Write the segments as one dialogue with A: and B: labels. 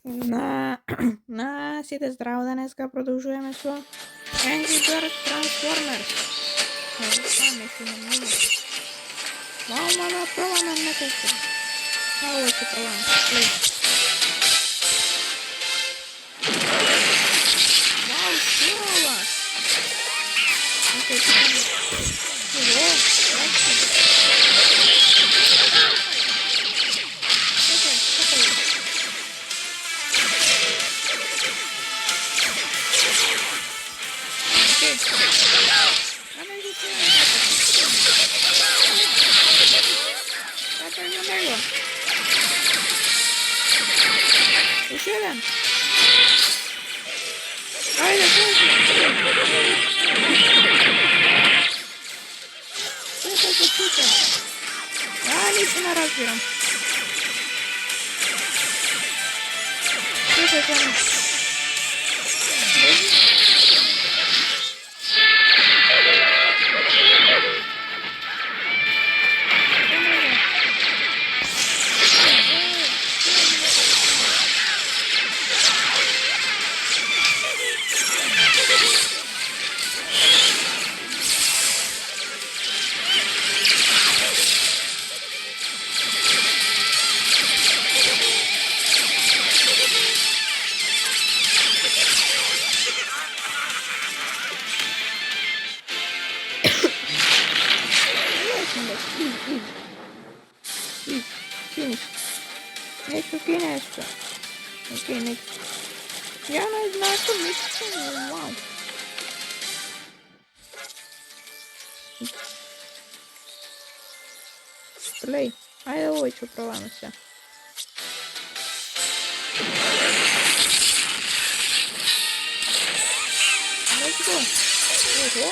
A: На, на сіти здраво, Денеска, продовжуємо що? Angry Bird Transformers. Вау, мама, права нам на кухню. А ось і права. Вау, здорово! Окей, чего? Еще один. Ай, да что это за штука? А, лично разберем. Что это там? Next finish. Okay, next. Я не знаю, что next. Вау. Play. Ай, ой, что провалился. Let's go. Ого.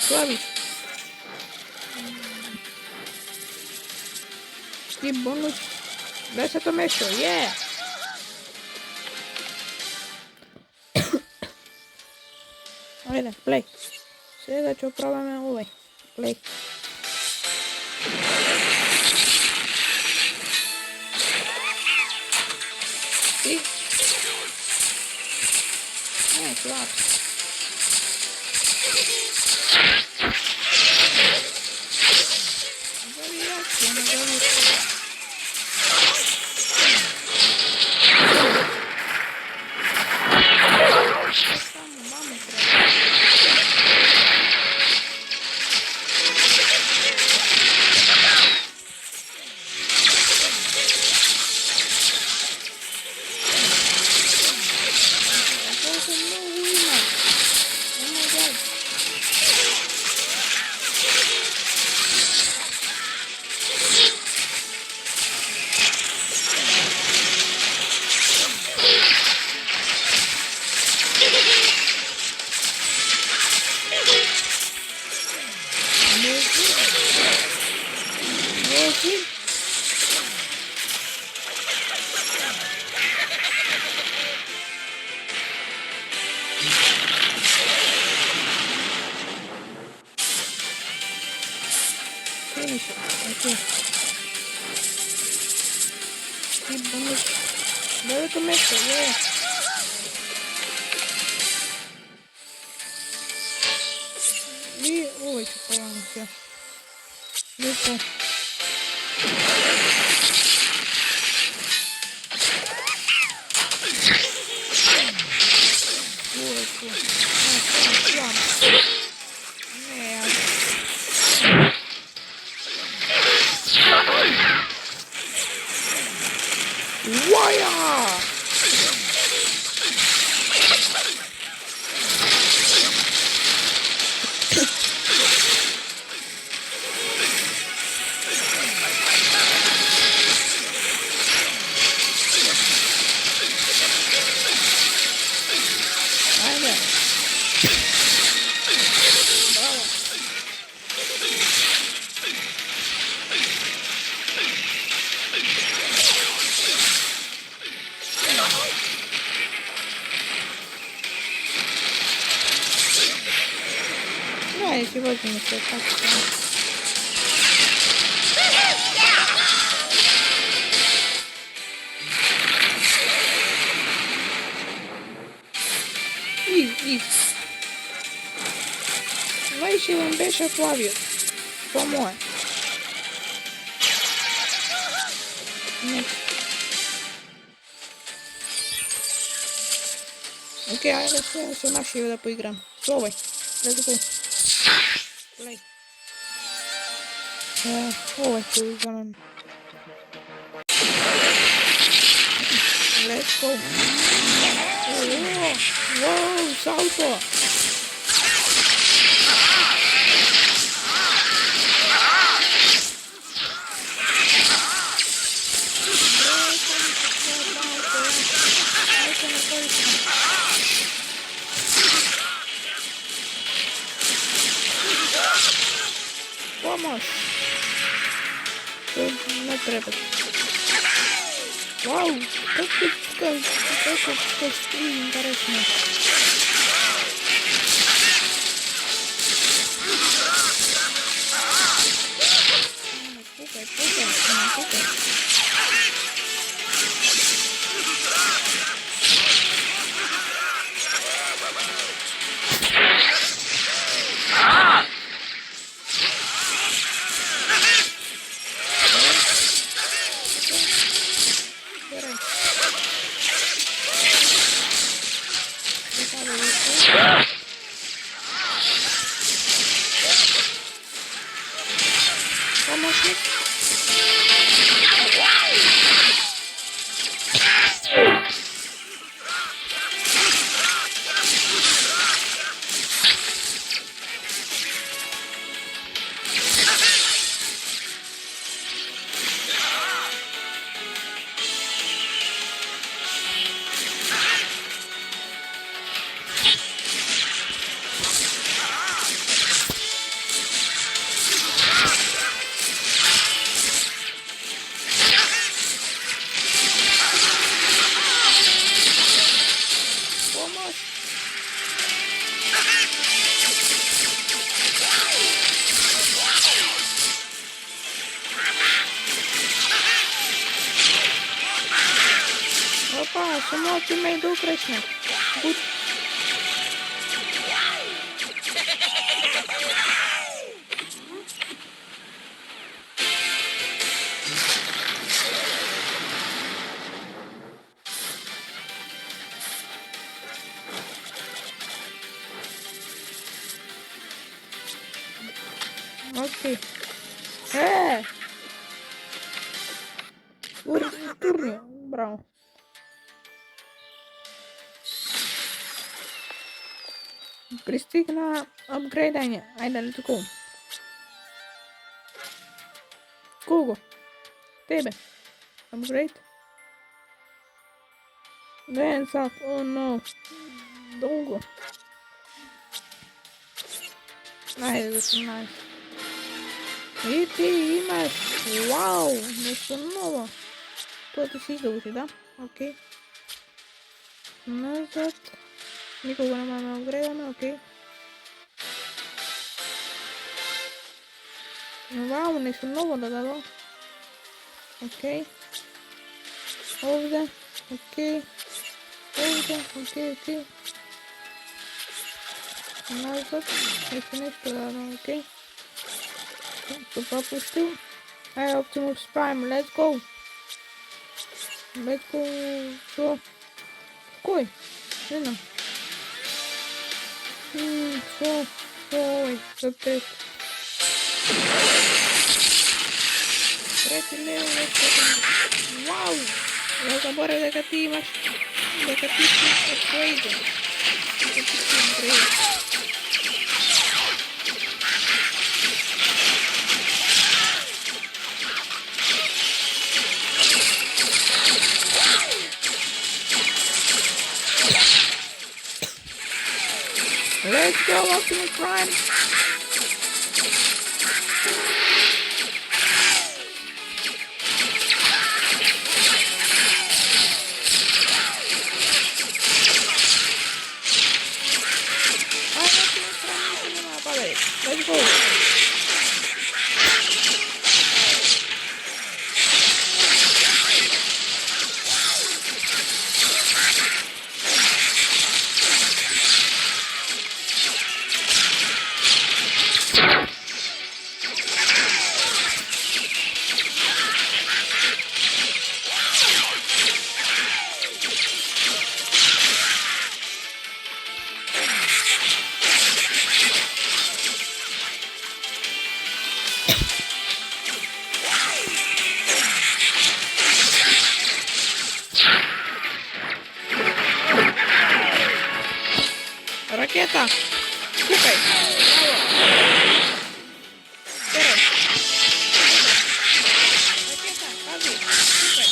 A: Славич. Skip bonus. Дальше там еще. Yeah. Mira, play. Sí, de hecho, pruébame V. Play. Sí. Claro. Aqui. Que bonito. Agora começou, né? E oi, que falando aqui, ó. Deixa. Вая! Айде. Браво. Да, и сегодня все так. И. Vai și îmbeșe Flaviu. Помой. Окей, айде се наши да поиграем. Словай. Let's go. Play. Ovaj поиграем. Let's go. Wow, salto. Помощь. Не треба. Вау, как это почти интересно. Пукай. Помощник. Опа, само тиммейт был красный. Гуд. Окей. Турни. Браво. Пристигна апгрейдanje. Ajde, let's go. Kogo? Tebe. Upgrade. Dance up. Oh no. Долго. Ajde, da sam nice. I ti imaš. Wow. Nešto novo. To ti si izdobuti, da? Okej. Nazad. Nikoga nemamo upgradeano, okej. Wow, nešto novo dodalo. Okej. Ovdje. Okej. Ovdje. Okej. Nazad. Još nešto dodalo, okej. To propustil. Ajde, Optimus Prime, let's go. Let's go. Što? Koj? Ne znam. Što? Oj, opet. Treći level, wow. Заборы докатимаш. Докатишь upgrade. Докатишь upgrade. Let's go, Optimus Prime! Let's go! Ракета! Кукай! Вперед! Ракета! Падай! Кукай!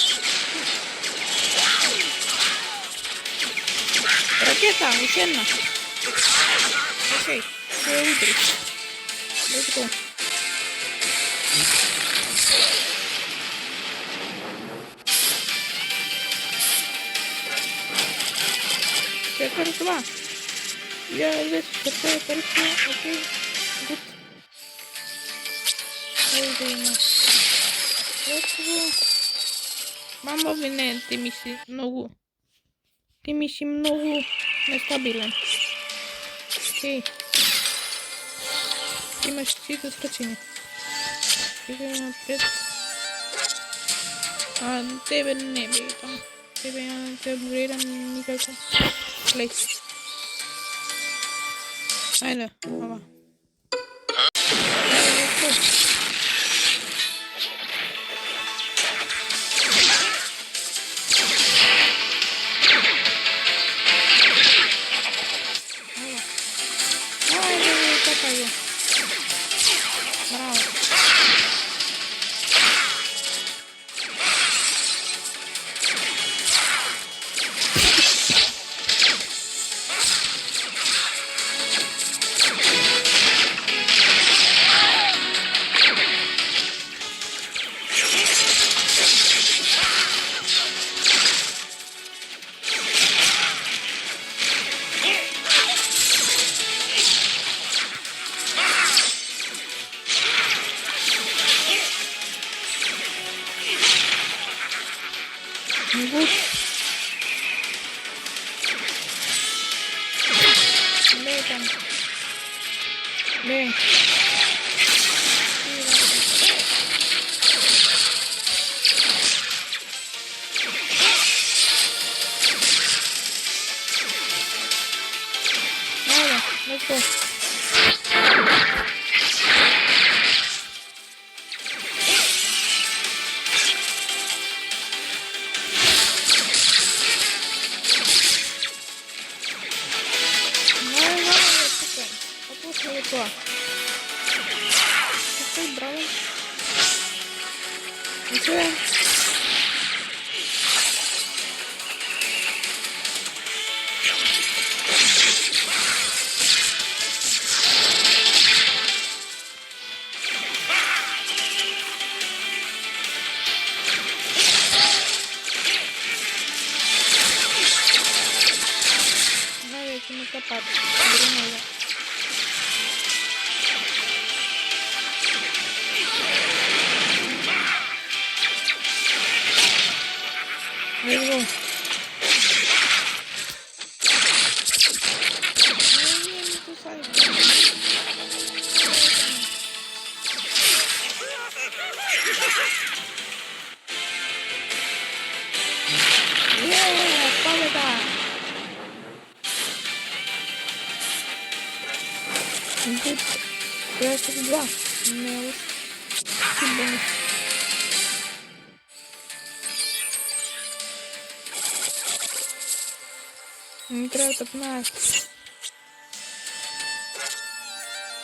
A: Ракета! Учебно! Окей, все выиграть. Let's go. Сектор 2. Я здесь такая коричневая. Окей. Good. Let's go. Mambo bine, ти миси много. Ти миси много нестабилен. Окей. Имаш всичко скачение. Стигай напред. Тебе не бе там. Тебе не те апгрейдам никакво. Плей. Айде, ама. Браво. Good. Lee там. Lee. Ладно, let's go. Estoy bravo. Eso es. Nadie se me escapa. Let's go. Yeah, победа! Good. Просто 2. Мелочь. Бонус. Не треба так нас.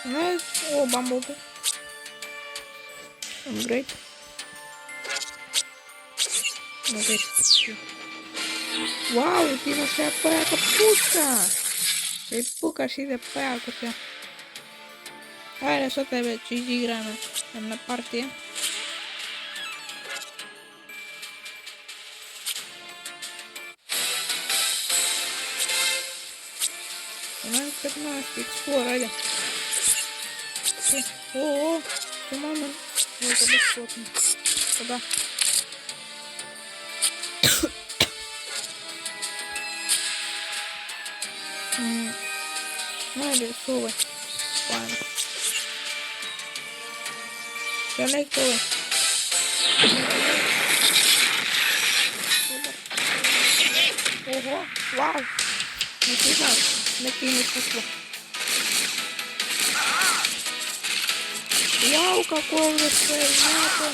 A: Знаешь, о, Бамблби. Great. Wow, tío, no se puede puta. Se puca así de pega, o sea. A ver, eso te ve GG grana en la partida. No hay que no explore allá. Oh, qué mamá. No te lo puedo. Toda. No, le sube. Bueno. Ya le sube. Ojo, wow. Me fijas. Me tiene justo. Wow, какой же стрельнато.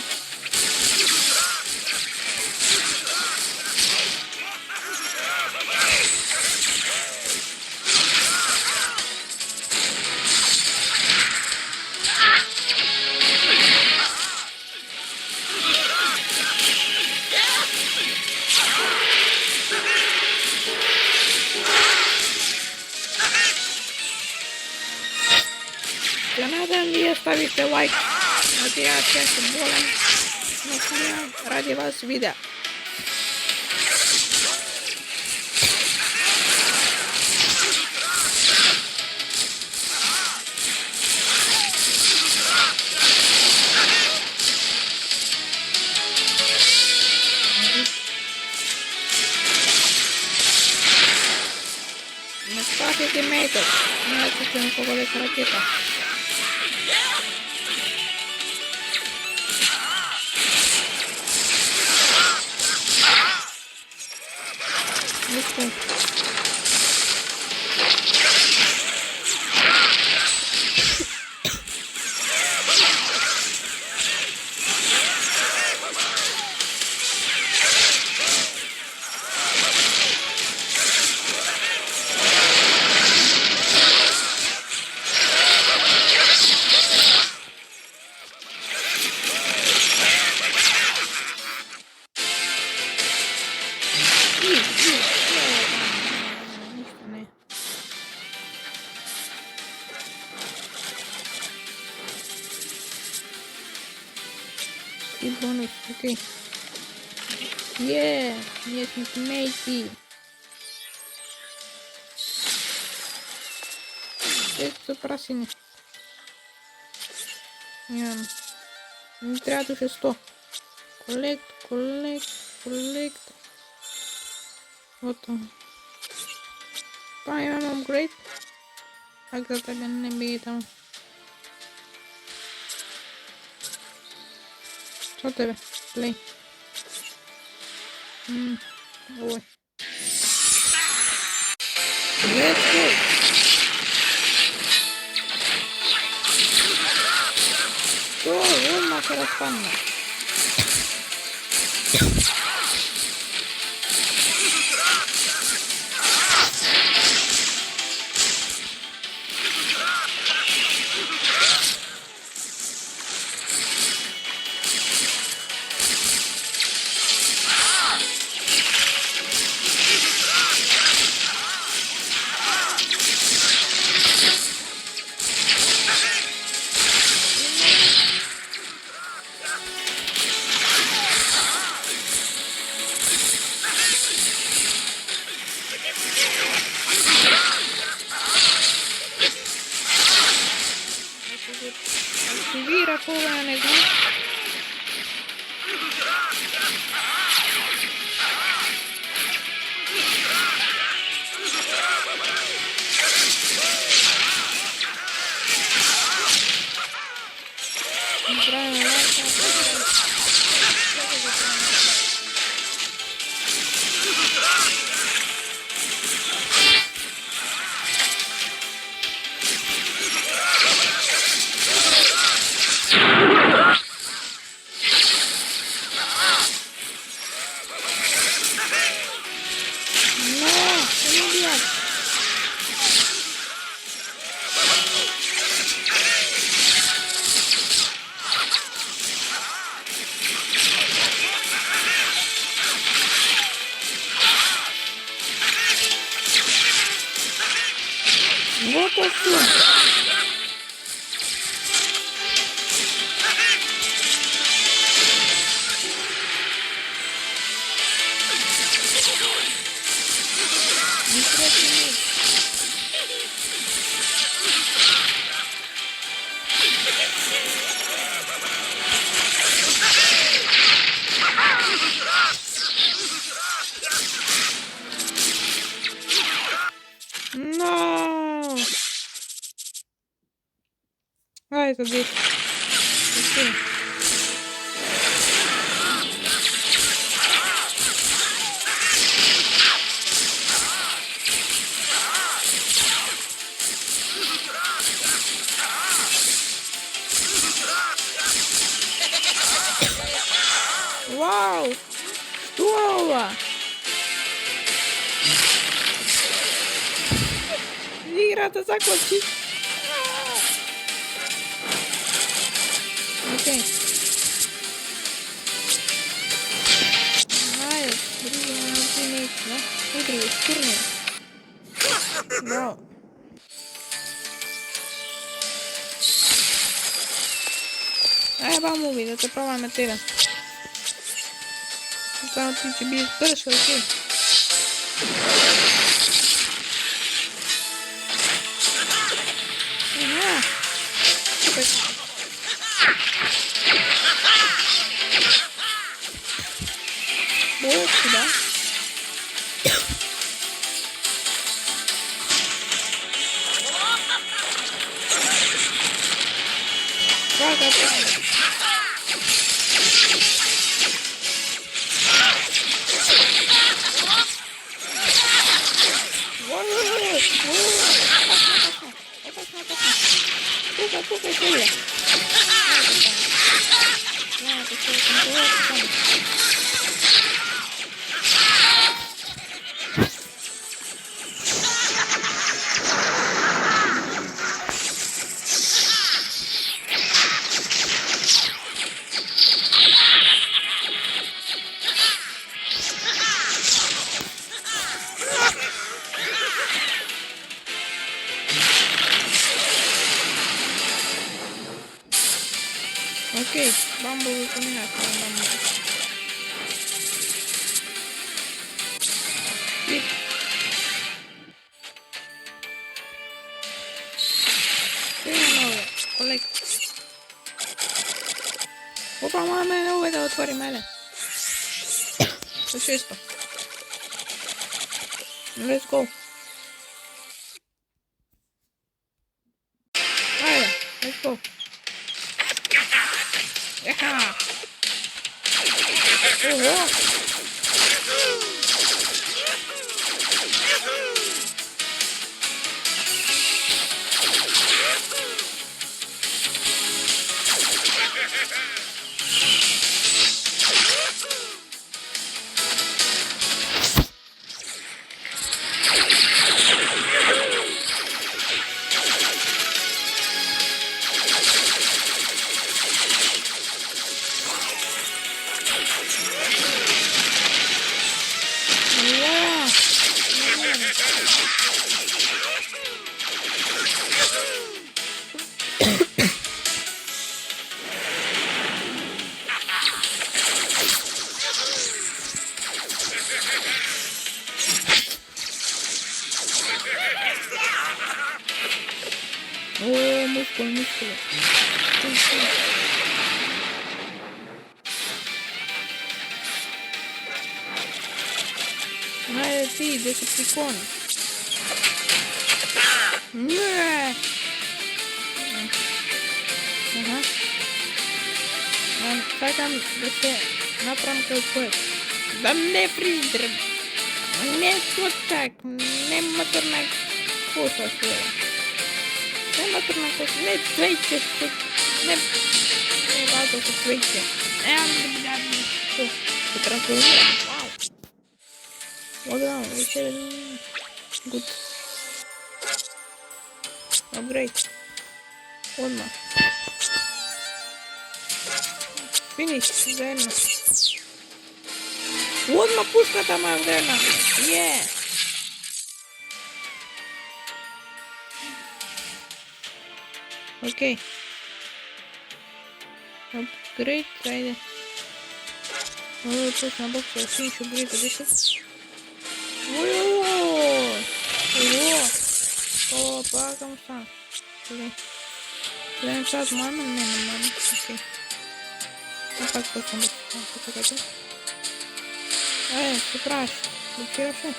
A: Я надо мне ставить лайк. Вот я сейчас болен. Но ради вас видео. No espacio que meto. No existe un poco de caracheta. Listo. И бонус, окей. Нет, матемейки. Это просили. Не трябва уже 100. Collect. Вот он. Поймем апгрейд. Как-то тогда не бей там. Что тебе? Плей. Ой. Let's go. Что? Вон наша распанна. kosu. No! Hai să zic. Wow! Stuova! Igrata zakočić. Okej. Ajde, drugi ultimate, no? Igri, turnir. Bravo. Vamo da te probam tira. Samo ti će biti brže, okej. Aha. Opet. Boći, da? Praga, praga. Пукай, сильно. Окей, бамбовый поменять на бамбу. Клип. Новое. Коллект. Опа, мама, новое, да отвори мене. Все чисто. Let's go. Айде, let's go. Еха! Ого! О, мускулы. Найди ты, Десептикон. Не. Ага. Чакам да се направам кај поет. Да не придрам. Не скотак. Не моторна коса своја. Не моторна коса. Не цвеќе што... Не валко со цвеќе. Што? Се трансформира. Вау. Одам, вече... Good. Upgrade. Odmah. Finish, zajedno. Odmah puška ta moja vrena. Yeah. Ok. Upgrade, ajde. Ovo je put na boksera, svi ću upgrade, gdje se? Ovo, pa kamo sam. Ok. Gledam sad manu, nema manu, ok. Ipak to sam boksera, počekajte. Što traži? Boksiraš me?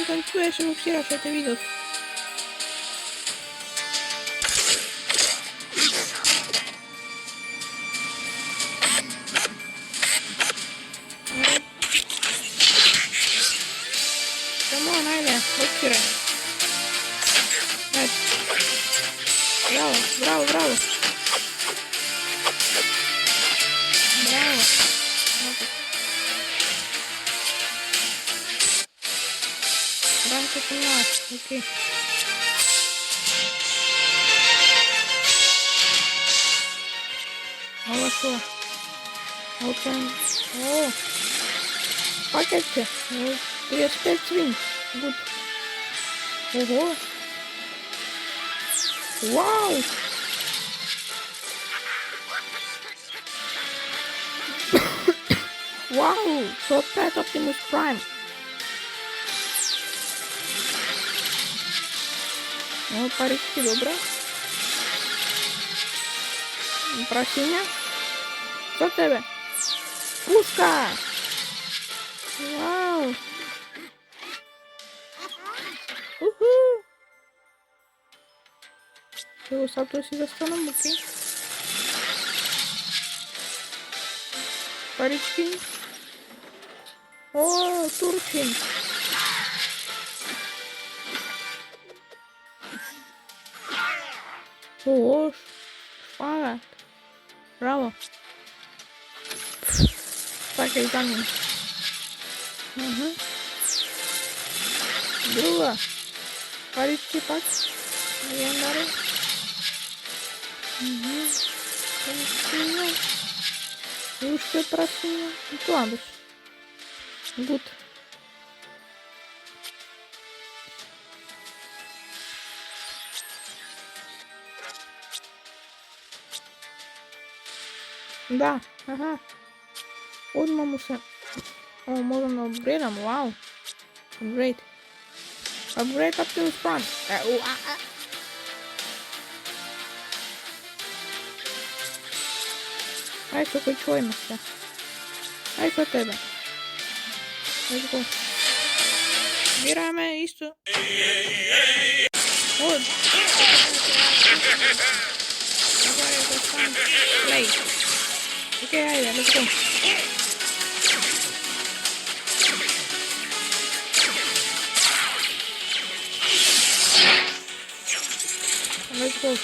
A: Танцуєш і боksiraš, я te vidio. Come on, ajde, boksiraj. Ajde. Bravo, bravo, bravo. Bravo. Rank 18, окей. Ovo što? Open. O! Paketke. 35 swing. Good. Oho. Wow! Wow! So pet Optimus Prime. O, parički, dobro. Prašinja. Co tebe? Puška! Wow! Evo sad tu si zastanom, ok. Parički. O, Turčin. O, špagat. Bravo. Čakaj, zamjen. Druga. Parički pak. Legendary. Prašinja. Još je prašinja. I tu Andus. Good. Da, aha. Odmah mu se... Ovo možemo da upgradeamo, wow. Upgrade. Upgrade Optimus Prime. Aj što koji čujemo se. Aj što tebe. Let's go. Biraj me isto. Od. Play. Ok, ajde, let's go. Let's go.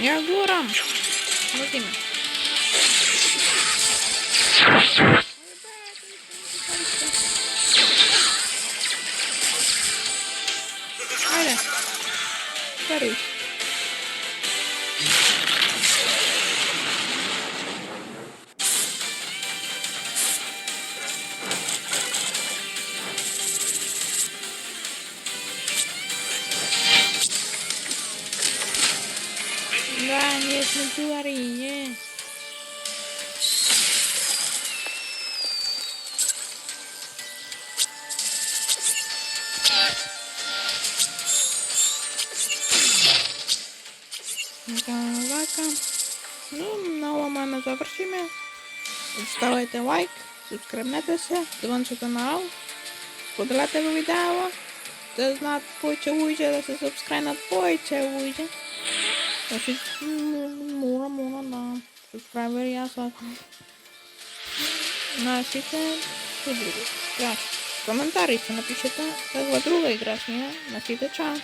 A: Ja gurам. Nuti me. Ajde. Prvi. Da, nije конечно, говори. Давай-ка. Ну, на мене завершимо. Ставайте лайк, subscribe-нетеся, дзвоните канал, подавайте відео, це знати поцілуйте, да се subscribe на поцілуйте. Значить, мура, да. Subscriber я сад. Носите, що друге. Коментарі напишите, как ви друга ігра, носите ча.